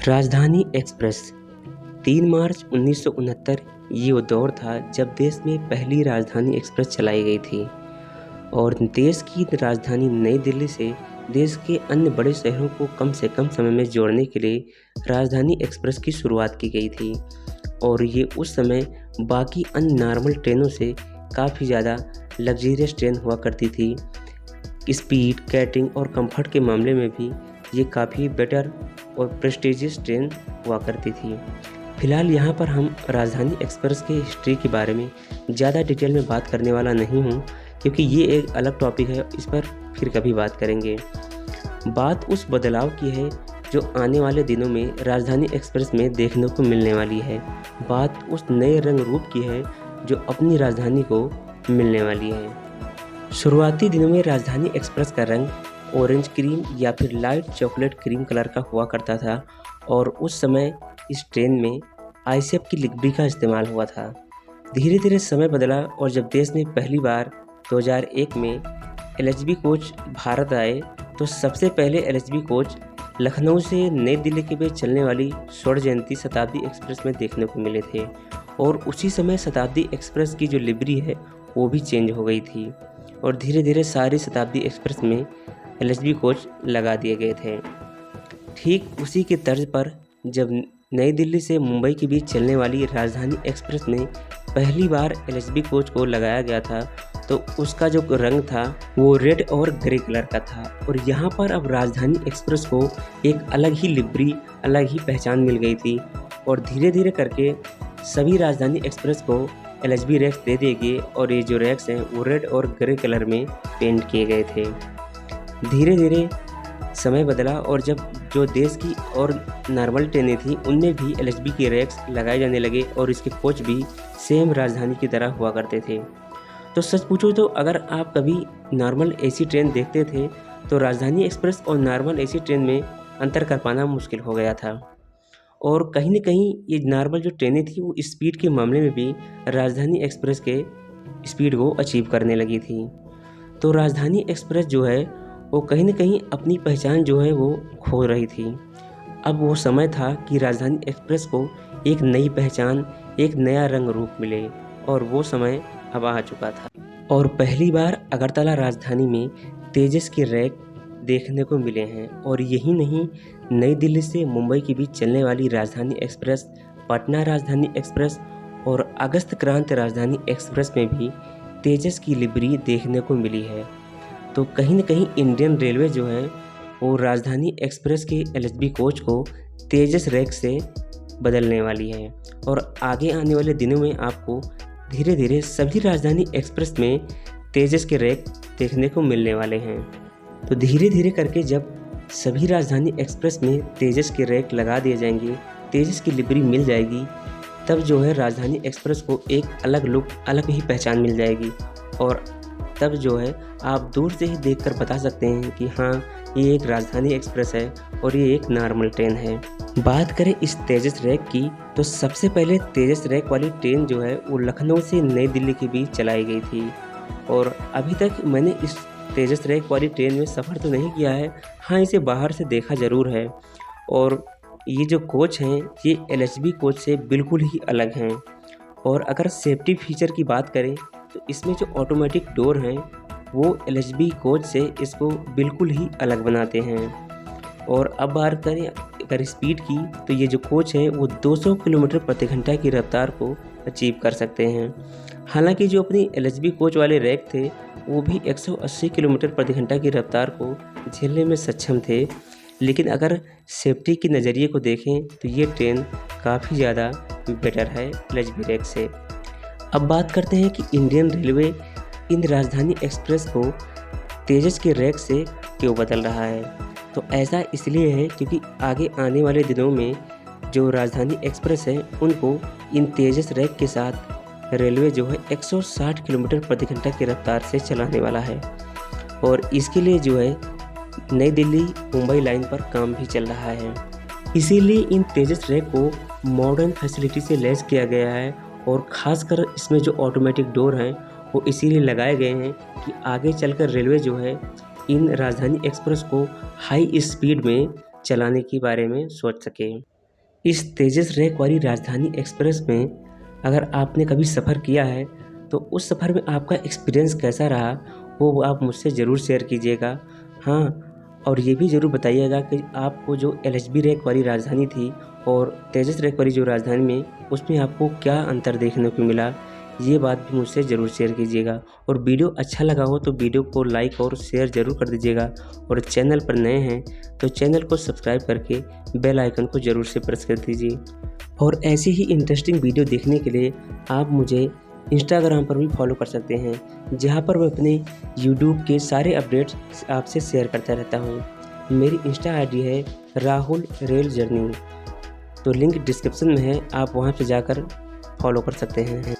राजधानी एक्सप्रेस 3 मार्च 1969 ये वो दौर था जब देश में पहली राजधानी एक्सप्रेस चलाई गई थी और देश की राजधानी नई दिल्ली से देश के अन्य बड़े शहरों को कम से कम समय में जोड़ने के लिए राजधानी एक्सप्रेस की शुरुआत की गई थी। और ये उस समय बाकी अन्य नॉर्मल ट्रेनों से काफ़ी ज़्यादा लग्जरियस ट्रेन हुआ करती थी। स्पीड, कैटरिंग और कंफर्ट के मामले में भी ये काफ़ी बेटर और प्रेस्टिजियस ट्रेन हुआ करती थी। फिलहाल यहाँ पर हम राजधानी एक्सप्रेस के हिस्ट्री के बारे में ज़्यादा डिटेल में बात करने वाला नहीं हूँ, क्योंकि ये एक अलग टॉपिक है, इस पर फिर कभी बात करेंगे। बात उस बदलाव की है जो आने वाले दिनों में राजधानी एक्सप्रेस में देखने को मिलने वाली है। बात उस नए रंग रूप की है जो अपनी राजधानी को मिलने वाली है। शुरुआती दिनों में राजधानी एक्सप्रेस का रंग ऑरेंज क्रीम या फिर लाइट चॉकलेट क्रीम कलर का हुआ करता था और उस समय इस ट्रेन में आईसीएफ की लिबरी का इस्तेमाल हुआ था। धीरे धीरे समय बदला और जब देश में पहली बार 2001 में एलएचबी कोच भारत आए तो सबसे पहले एलएचबी कोच लखनऊ से नई दिल्ली के बीच चलने वाली स्वर्ण जयंती शताब्दी एक्सप्रेस में देखने को मिले थे और उसी समय शताब्दी एक्सप्रेस की जो लिबरी है वो भी चेंज हो गई थी और धीरे धीरे सारी शताब्दी एक्सप्रेस में एलएचबी कोच लगा दिए गए थे। ठीक उसी के तर्ज पर जब नई दिल्ली से मुंबई के बीच चलने वाली राजधानी एक्सप्रेस में पहली बार एलएचबी कोच को लगाया गया था तो उसका जो रंग था वो रेड और ग्रे कलर का था और यहाँ पर अब राजधानी एक्सप्रेस को एक अलग ही लिबरी, अलग ही पहचान मिल गई थी और धीरे धीरे करके सभी राजधानी एक्सप्रेस को एलएचबी रैक्स दे दिए गए और ये जो रैक्स हैं वो रेड और ग्रे कलर में पेंट किए गए थे। धीरे धीरे समय बदला और जब जो देश की और नॉर्मल ट्रेनें थी उनमें भी एलएचबी के रैक्स लगाए जाने लगे और इसके कोच भी सेम राजधानी की तरह हुआ करते थे। तो सच पूछो तो अगर आप कभी नॉर्मल एसी ट्रेन देखते थे तो राजधानी एक्सप्रेस और नॉर्मल एसी ट्रेन में अंतर कर पाना मुश्किल हो गया था और कहीं न कहीं ये नॉर्मल जो ट्रेनें थी वो स्पीड के मामले में भी राजधानी एक्सप्रेस के स्पीड को अचीव करने लगी थी। तो राजधानी एक्सप्रेस जो है वो कहीं न कहीं अपनी पहचान जो है वो खो रही थी। अब वो समय था कि राजधानी एक्सप्रेस को एक नई पहचान, एक नया रंग रूप मिले और वो समय अब आ चुका था। और पहली बार अगरतला राजधानी में तेजस के रैक देखने को मिले हैं और यही नहीं, नई दिल्ली से मुंबई के बीच चलने वाली राजधानी एक्सप्रेस, पटना राजधानी एक्सप्रेस और अगस्त क्रांति राजधानी एक्सप्रेस में भी तेजस की लिबरी देखने को मिली है। तो कहीं न कहीं इंडियन रेलवे जो है वो राजधानी एक्सप्रेस के एलएचबी कोच को तेजस रैक से बदलने वाली है और आगे आने वाले दिनों में आपको धीरे धीरे सभी राजधानी एक्सप्रेस में तेजस के रैक देखने को मिलने वाले हैं। तो धीरे धीरे करके जब सभी राजधानी एक्सप्रेस में तेजस के रैक लगा दिए जाएंगे, तेजस की लिबरी मिल जाएगी, तब जो है राजधानी एक्सप्रेस को एक अलग लुक, अलग ही पहचान मिल जाएगी और तब जो है आप दूर से ही देखकर बता सकते हैं कि हाँ, ये एक राजधानी एक्सप्रेस है और ये एक नॉर्मल ट्रेन है। बात करें इस तेजस रैक की तो सबसे पहले तेजस रैक वाली ट्रेन जो है वो लखनऊ से नई दिल्ली के बीच चलाई गई थी और अभी तक मैंने इस तेजस रैक वाली ट्रेन में सफ़र तो नहीं किया है, हाँ इसे बाहर से देखा ज़रूर है और ये जो कोच हैं ये एलएचबी कोच से बिल्कुल ही अलग हैं। और अगर सेफ्टी फीचर की बात करें तो इसमें जो ऑटोमेटिक डोर हैं वो एलएचबी कोच से इसको बिल्कुल ही अलग बनाते हैं। और अब बात करें अगर स्पीड की तो ये जो कोच है वो 200 किलोमीटर प्रति घंटा की रफ्तार को अचीव कर सकते हैं। हालांकि जो अपनी एलएचबी कोच वाले रैक थे वो भी 180 किलोमीटर प्रति घंटा की रफ्तार को झेलने में सक्षम थे, लेकिन अगर सेफ्टी के नज़रिए को देखें तो ये ट्रेन काफ़ी ज़्यादा बेटर है एलएचबी रैक से। अब बात करते हैं कि इंडियन रेलवे इन राजधानी एक्सप्रेस को तेजस के रैक से क्यों बदल रहा है। तो ऐसा इसलिए है क्योंकि आगे आने वाले दिनों में जो राजधानी एक्सप्रेस है उनको इन तेजस रैक के साथ रेलवे जो है 160 किलोमीटर प्रति घंटा की रफ्तार से चलाने वाला है और इसके लिए जो है नई दिल्ली मुंबई लाइन पर काम भी चल रहा है। इसीलिए इन तेजस रैक को मॉडर्न फैसिलिटी से लैस किया गया है और ख़ासकर इसमें जो ऑटोमेटिक डोर हैं वो इसीलिए लगाए गए हैं कि आगे चलकर रेलवे जो है इन राजधानी एक्सप्रेस को हाई स्पीड में चलाने के बारे में सोच सके। इस तेजस रैक वाली राजधानी एक्सप्रेस में अगर आपने कभी सफ़र किया है तो उस सफ़र में आपका एक्सपीरियंस कैसा रहा वो आप मुझसे ज़रूर शेयर कीजिएगा। हाँ, और ये भी ज़रूर बताइएगा कि आपको जो एलएचबी रैक वाली राजधानी थी और तेजस रैक वाली जो राजधानी में उसमें आपको क्या अंतर देखने को मिला, ये बात भी मुझसे ज़रूर शेयर कीजिएगा। और वीडियो अच्छा लगा हो तो वीडियो को लाइक और शेयर ज़रूर कर दीजिएगा। और चैनल पर नए हैं तो चैनल को सब्सक्राइब करके बेल आइकन को ज़रूर से प्रेस कर दीजिए। और ऐसी ही इंटरेस्टिंग वीडियो देखने के लिए आप मुझे इंस्टाग्राम पर भी फॉलो कर सकते हैं, जहां पर मैं अपने यूट्यूब के सारे अपडेट्स आपसे शेयर करता रहता हूं। मेरी इंस्टा आईडी है राहुल रेल जर्नी, तो लिंक डिस्क्रिप्शन में है, आप वहां पर जाकर फॉलो कर सकते हैं।